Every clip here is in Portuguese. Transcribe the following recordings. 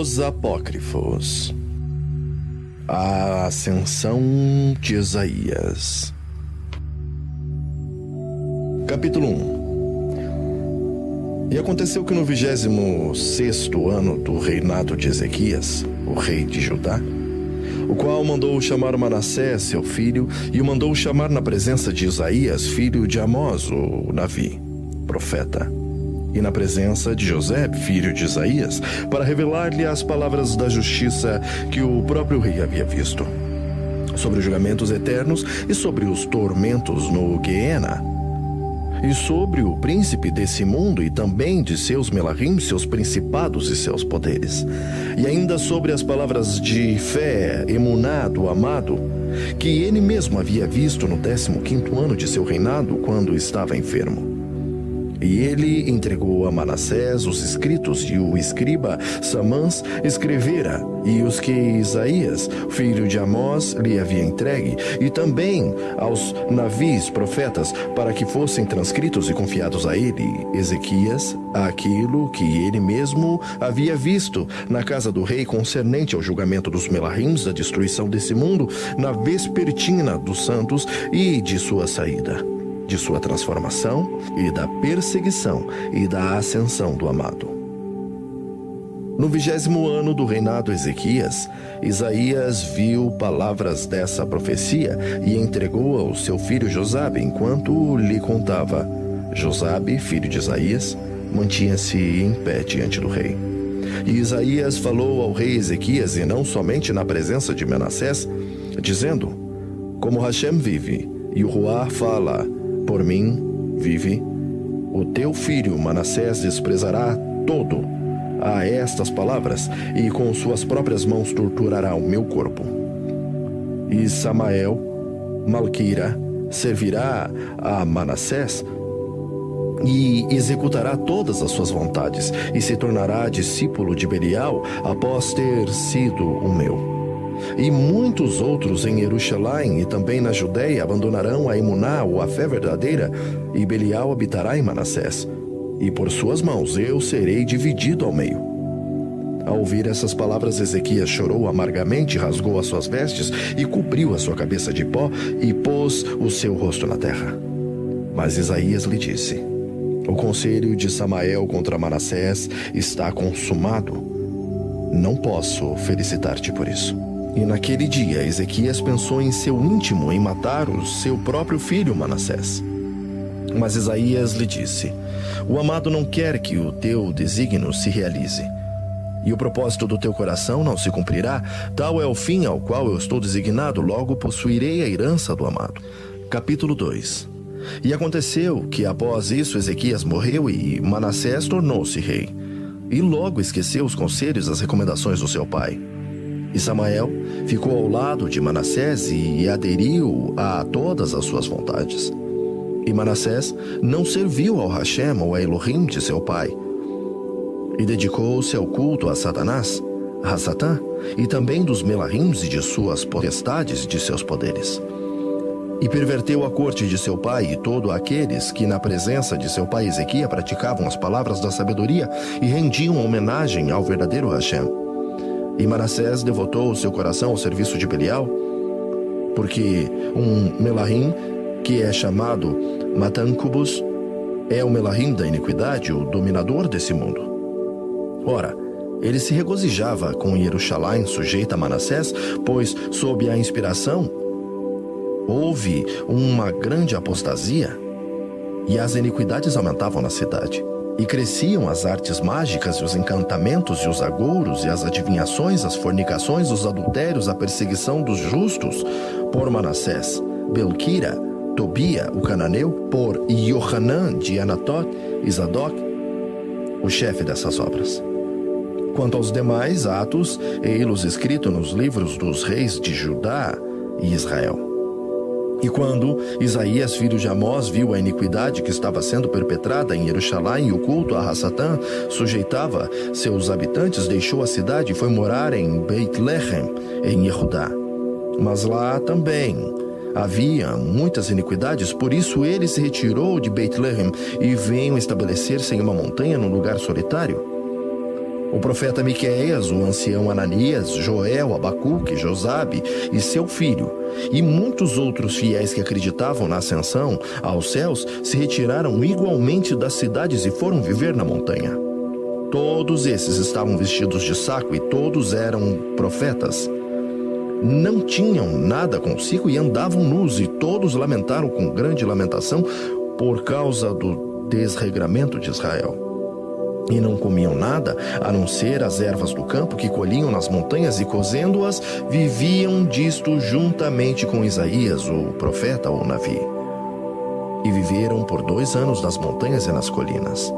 Os Apócrifos. A Ascensão de Isaías. Capítulo 1. E aconteceu que no 26º ano do reinado de Ezequias, o rei de Judá, o qual mandou chamar Manassés, seu filho, e o mandou chamar na presença de Isaías, filho de Amós, o Navi, profeta, e na presença de José, filho de Isaías, para revelar-lhe as palavras da justiça que o próprio rei havia visto, sobre os julgamentos eternos e sobre os tormentos no Gueena, e sobre o príncipe desse mundo e também de seus melahim, seus principados e seus poderes, e ainda sobre as palavras de fé, emuná do amado, que ele mesmo havia visto no 15º ano de seu reinado, quando estava enfermo. E ele entregou a Manassés os escritos, e o escriba Samãs escrevera, e os que Isaías, filho de Amós, lhe havia entregue, e também aos navis, profetas, para que fossem transcritos e confiados a ele, Ezequias, aquilo que ele mesmo havia visto na casa do rei concernente ao julgamento dos melahims, da destruição desse mundo, na vespertina dos santos e de sua saída, de sua transformação e da perseguição e da ascensão do amado. No 20º ano do reinado de Ezequias, Isaías viu palavras dessa profecia e entregou ao seu filho Josabe, enquanto lhe contava. Josabe, filho de Isaías, mantinha-se em pé diante do rei. E Isaías falou ao rei Ezequias, e não somente na presença de Manassés, dizendo: Como Hashem vive, e o Ruá fala, por mim vive, o teu filho Manassés desprezará todo a estas palavras, e com suas próprias mãos torturará o meu corpo. E Samael, Malquira, servirá a Manassés e executará todas as suas vontades, e se tornará discípulo de Belial após ter sido o meu. E muitos outros em Jerusalém e também na Judeia abandonarão a emuná, ou a fé verdadeira, e Belial habitará em Manassés, e por suas mãos eu serei dividido ao meio. Ao ouvir essas palavras, Ezequias chorou amargamente, rasgou as suas vestes e cobriu a sua cabeça de pó e pôs o seu rosto na terra. Mas Isaías lhe disse: O conselho de Samael contra Manassés está consumado. Não posso felicitar-te por isso. E naquele dia, Ezequias pensou em seu íntimo em matar o seu próprio filho Manassés. Mas Isaías lhe disse: O amado não quer que o teu desígnio se realize, e o propósito do teu coração não se cumprirá. Tal é o fim ao qual eu estou designado, logo possuirei a herança do amado. Capítulo 2. E aconteceu que após isso Ezequias morreu, e Manassés tornou-se rei, e logo esqueceu os conselhos e as recomendações do seu pai. E Samael ficou ao lado de Manassés e aderiu a todas as suas vontades. E Manassés não serviu ao Hashem ou a Elohim de seu pai, e dedicou-se ao culto a Satanás, a Satã, e também dos melahims e de suas potestades e de seus poderes. E perverteu a corte de seu pai, e todos aqueles que na presença de seu pai Ezequias praticavam as palavras da sabedoria e rendiam homenagem ao verdadeiro Hashem. E Manassés devotou o seu coração ao serviço de Belial, porque um melahim, que é chamado Matancubus, é o melahim da iniquidade, o dominador desse mundo. Ora, ele se regozijava com Jerusalém sujeita a Manassés, pois, sob a inspiração, houve uma grande apostasia, e as iniquidades aumentavam na cidade. E cresciam as artes mágicas e os encantamentos e os agouros e as adivinhações, as fornicações, os adultérios, a perseguição dos justos por Manassés, Belquira, Tobia, o cananeu, por Yohanan de Anatot e Zadok, o chefe dessas obras. Quanto aos demais atos, ei-los escritos nos livros dos reis de Judá e Israel. E quando Isaías, filho de Amós, viu a iniquidade que estava sendo perpetrada em Jerusalém e o culto a Hasatã sujeitava seus habitantes, deixou a cidade e foi morar em Beit-Lehem, em Yehudá. Mas lá também havia muitas iniquidades, por isso ele se retirou de Beit-Lehem e veio estabelecer-se em uma montanha, num lugar solitário. O profeta Miqueias, o ancião Ananias, Joel, Abacuque, Josabe e seu filho, e muitos outros fiéis que acreditavam na ascensão aos céus, se retiraram igualmente das cidades e foram viver na montanha. Todos esses estavam vestidos de saco e todos eram profetas. Não tinham nada consigo e andavam nus, e todos lamentaram com grande lamentação por causa do desregramento de Israel. E não comiam nada, a não ser as ervas do campo que colhiam nas montanhas, e cozendo-as, viviam disto juntamente com Isaías, o profeta ou Navi. E viveram por 2 anos nas montanhas e nas colinas.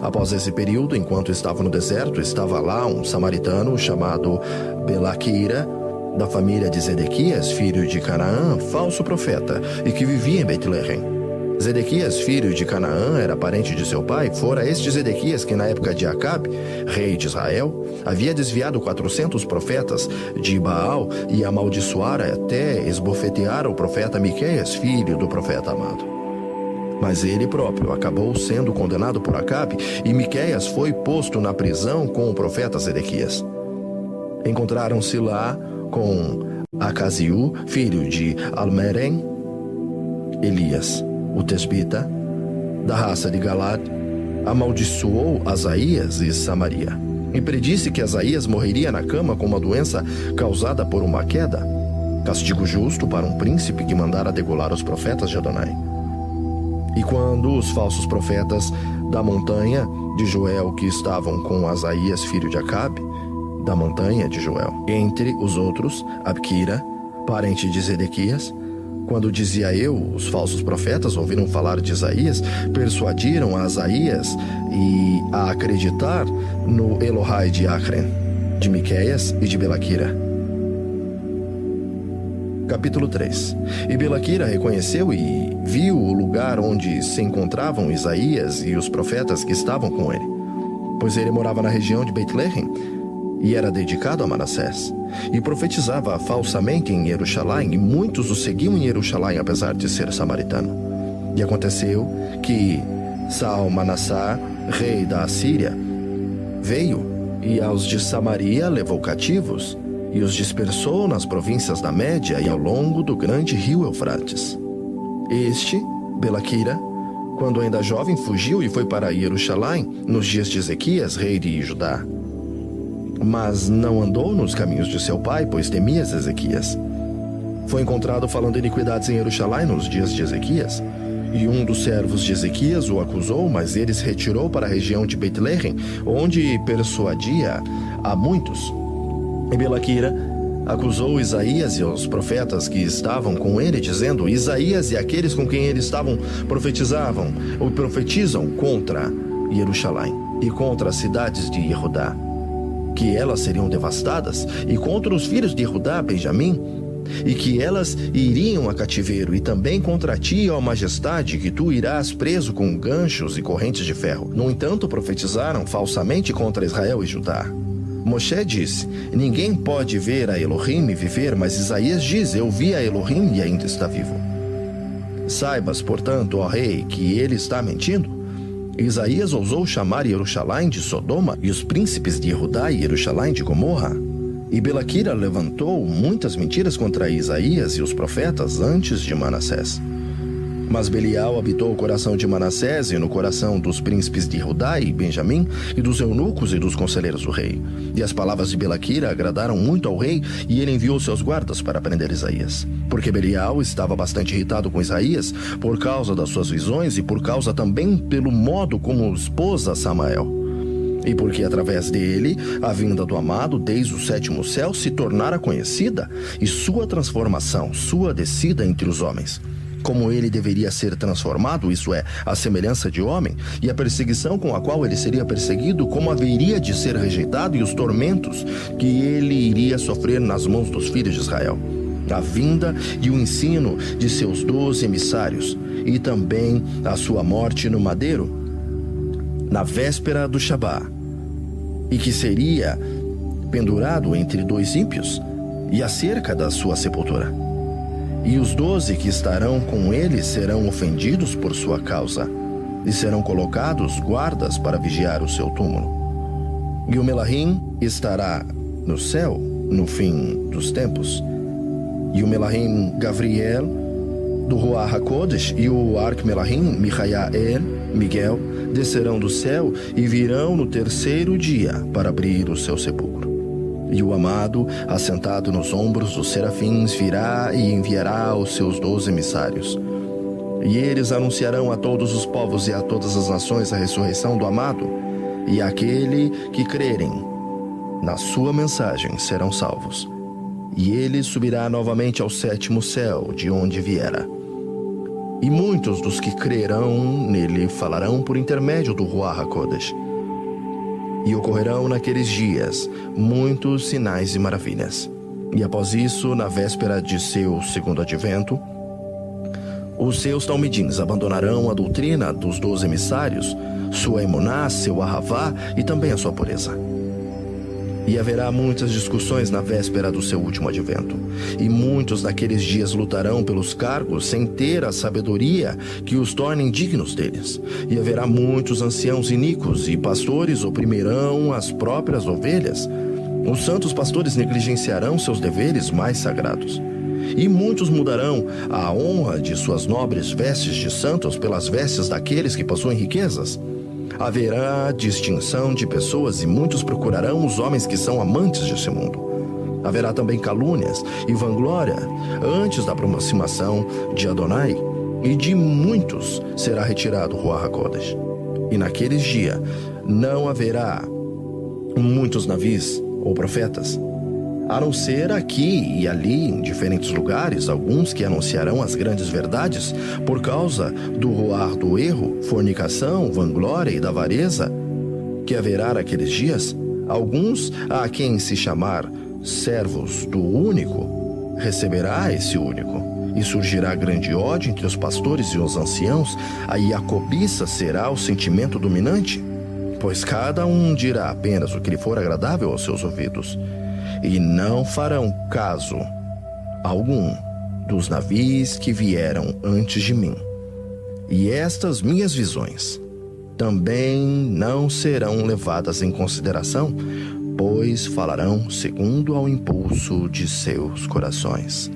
Após esse período, enquanto estavam no deserto, estava lá um samaritano chamado Belaquira, da família de Zedequias, filho de Canaã, falso profeta, e que vivia em Betlehem. Zedequias, filho de Canaã, era parente de seu pai. Fora este Zedequias que, na época de Acabe, rei de Israel, havia desviado 400 profetas de Baal e amaldiçoara até esbofetear o profeta Miqueias, filho do profeta amado. Mas ele próprio acabou sendo condenado por Acabe, e Miqueias foi posto na prisão com o profeta Zedequias. Encontraram-se lá com Acaziu, filho de Almerem, Elias, o tesbita, da raça de Galad, amaldiçoou Asaías e Samaria, e predisse que Asaías morreria na cama com uma doença causada por uma queda, castigo justo para um príncipe que mandara degolar os profetas de Adonai. E quando os falsos profetas da montanha de Joel, que estavam com Asaías, filho de Acabe, da montanha de Joel, entre os outros, Abquira, parente de Zedequias, quando dizia eu, os falsos profetas ouviram falar de Isaías, persuadiram a Asaías e a acreditar no Elohai de Acren, de Miqueias e de Belaquira. Capítulo 3. E Belaquira reconheceu e viu o lugar onde se encontravam Isaías e os profetas que estavam com ele, pois ele morava na região de Betlehem e era dedicado a Manassés, e profetizava falsamente em Jerusalém, e muitos o seguiam em Jerusalém, apesar de ser samaritano. E aconteceu que Salmanassar, rei da Assíria, veio e aos de Samaria levou cativos e os dispersou nas províncias da Média e ao longo do grande rio Eufrates. Este, Belaquira, quando ainda jovem, fugiu e foi para Jerusalém nos dias de Ezequias, rei de Judá. Mas não andou nos caminhos de seu pai, pois temia Ezequias. Foi encontrado falando iniquidades em Jerusalém nos dias de Ezequias. E um dos servos de Ezequias o acusou, mas ele se retirou para a região de Betlehem, onde persuadia a muitos. E Belaquira acusou Isaías e os profetas que estavam com ele, dizendo: Isaías e aqueles com quem eles estavam profetizavam ou profetizam contra Jerusalém e contra as cidades de Judá, que elas seriam devastadas, e contra os filhos de Judá, Benjamim, e que elas iriam a cativeiro, e também contra ti, ó majestade, que tu irás preso com ganchos e correntes de ferro. No entanto, profetizaram falsamente contra Israel e Judá. Moshe disse: ninguém pode ver a Elohim e viver, mas Isaías diz: eu vi a Elohim e ainda está vivo. Saibas, portanto, ó rei, que ele está mentindo. Isaías ousou chamar Jerusalém de Sodoma e os príncipes de Judá e Jerusalém de Gomorra. E Belaquira levantou muitas mentiras contra Isaías e os profetas antes de Manassés. Mas Belial habitou o coração de Manassés e no coração dos príncipes de Judá e Benjamim, e dos eunucos e dos conselheiros do rei. E as palavras de Belaquira agradaram muito ao rei, e ele enviou seus guardas para prender Isaías. Porque Belial estava bastante irritado com Isaías, por causa das suas visões, e por causa também pelo modo como expôs a Samael. E porque através dele, a vinda do amado desde o 7º céu se tornara conhecida, e sua transformação, sua descida entre os homens. Como ele deveria ser transformado, isso é, a semelhança de homem, e a perseguição com a qual ele seria perseguido, como haveria de ser rejeitado, e os tormentos que ele iria sofrer nas mãos dos filhos de Israel. A vinda e o ensino de seus 12 emissários, e também a sua morte no madeiro, na véspera do Shabá, e que seria pendurado entre 2 ímpios, e acerca da sua sepultura. E os 12 que estarão com ele serão ofendidos por sua causa, e serão colocados guardas para vigiar o seu túmulo. E o Melahim estará no céu no fim dos tempos. E o Melahim Gavriel, do Ruach HaKodesh, e o Arque-Melahim Michael, Miguel, descerão do céu e virão no terceiro dia para abrir o seu sepulcro. E o amado, assentado nos ombros dos serafins, virá e enviará os seus 12 emissários. E eles anunciarão a todos os povos e a todas as nações a ressurreição do amado, e aquele que crerem na sua mensagem serão salvos. E ele subirá novamente ao sétimo céu, de onde viera. E muitos dos que crerão nele falarão por intermédio do Ruach HaKodesh. E ocorrerão naqueles dias muitos sinais e maravilhas. E após isso, na véspera de seu segundo advento, os seus talmidins abandonarão a doutrina dos 12 emissários, sua emuná, seu ahavá e também a sua pureza. E haverá muitas discussões na véspera do seu último advento. E muitos naqueles dias lutarão pelos cargos sem ter a sabedoria que os tornem dignos deles. E haverá muitos anciãos iníquos e pastores oprimirão as próprias ovelhas. Os santos pastores negligenciarão seus deveres mais sagrados. E muitos mudarão a honra de suas nobres vestes de santos pelas vestes daqueles que possuem riquezas. Haverá distinção de pessoas e muitos procurarão os homens que são amantes desse mundo. Haverá também calúnias e vanglória antes da aproximação de Adonai, e de muitos será retirado o Ruach HaKodesh. E naqueles dias não haverá muitos navios ou profetas, a não ser aqui e ali, em diferentes lugares, alguns que anunciarão as grandes verdades por causa do roar do erro, fornicação, vanglória e da avareza, que haverá naqueles dias. Alguns a quem se chamar servos do único, receberá esse único. E surgirá grande ódio entre os pastores e os anciãos, aí a cobiça será o sentimento dominante, pois cada um dirá apenas o que lhe for agradável aos seus ouvidos. E não farão caso algum dos navios que vieram antes de mim. E estas minhas visões também não serão levadas em consideração, pois falarão segundo ao impulso de seus corações.